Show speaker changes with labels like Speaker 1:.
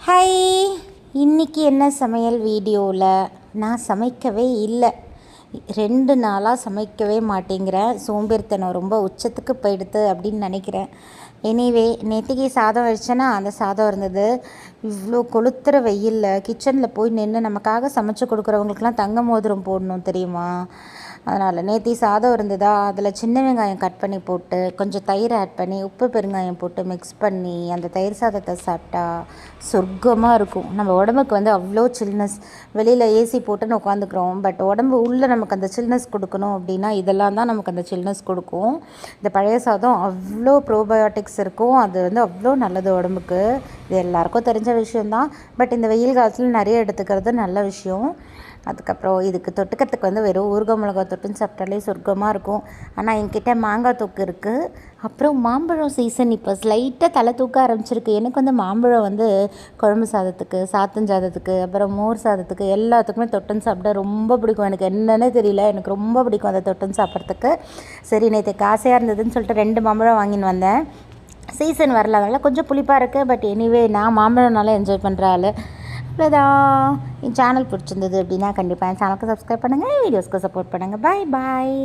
Speaker 1: Hi, இன்றைக்கி என்ன சமையல் வீடியோவில் நான் சமைக்கவே இல்லை. 2 நாளாக சமைக்கவே மாட்டேங்கிறேன். சோம்பேறித்தனம் ரொம்ப உச்சத்துக்கு போயிடுது அப்படின்னு நினைக்கிறேன். எனிவே நேற்றுக்கு சாதம் வச்சேன்னா அந்த சாதம் இருந்தது. இவ்வளோ கொளுத்துற வெயிலில் கிச்சனில் போய் நின்று நமக்காக சமைச்சு கொடுக்குறவங்களுக்குலாம் தங்க மோதிரம் போடணும் தெரியுமா? அதனால் நேற்று சாதம் இருந்ததா, அதில் சின்ன வெங்காயம் கட் பண்ணி போட்டு கொஞ்சம் தயிர் ஆட் பண்ணி உப்பு பெருங்காயம் போட்டு மிக்ஸ் பண்ணி அந்த தயிர் சாதத்தை சாப்பிட்டா சொர்க்கமாக இருக்கும். நம்ம உடம்புக்கு அவ்வளோ சில்னஸ். வெளியில் ஏசி போட்டுன்னு உட்காந்துக்கிறோம், பட் உடம்பு உள்ளே நமக்கு அந்த சில்னஸ் கொடுக்கணும் அப்படின்னா இதெல்லாம் தான் நமக்கு அந்த சில்னஸ் கொடுக்கும். இந்த பழைய சாதம் அவ்வளோ ப்ரோபயோட்டிக்ஸ் இருக்கும். அது அவ்வளோ நல்லது உடம்புக்கு. இது எல்லாருக்கும் தெரிஞ்ச விஷயந்தான். பட் இந்த வெயில் காலத்தில் நிறைய எடுத்துக்கிறது நல்ல விஷயம். அதுக்கப்புறம் இதுக்கு தொட்டுக்கிறதுக்கு வெறும் ஊறுகாய் மிளகா தொட்டுன்னு சாப்பிட்டாலே சொர்க்கமாக இருக்கும். ஆனால் என்கிட்ட மாங்காய் தொக்கு இருக்குது. அப்புறம் மாம்பழம் சீசன் இப்போ லைட்டாக தலை தூக்க ஆரம்பிச்சிருக்கு. எனக்கு மாம்பழம் குழம்பு சாதத்துக்கு, சாதத்துக்கு, அப்புறம் மோர் சாதத்துக்கு எல்லாத்துக்குமே தொட்டுன்னு சாப்பிட ரொம்ப பிடிக்கும். எனக்கு என்னன்னே தெரியல, எனக்கு ரொம்ப பிடிக்கும் அதை தொட்டுன்னு சாப்பிட்றதுக்கு. சரி, நேற்று காசையாக இருந்ததுன்னு சொல்லிட்டு 2 மாம்பழம் வாங்கின்னு வந்தேன். சீசன் வரல, அதனால் கொஞ்சம் புளிப்பாக இருக்குது. பட் எனிவே நான் மாம்பழம்னால என்ஜாய் பண்ணுற ஆள். அவ்வளோதான். என் சேனல் பிடிச்சிருந்தது அப்படின்னா கண்டிப்பாக என் சேனலுக்கு சப்ஸ்கிரைப் பண்ணுங்கள், வீடியோஸ்க்கு சப்போர்ட் பண்ணுங்கள். பாய் பாய்.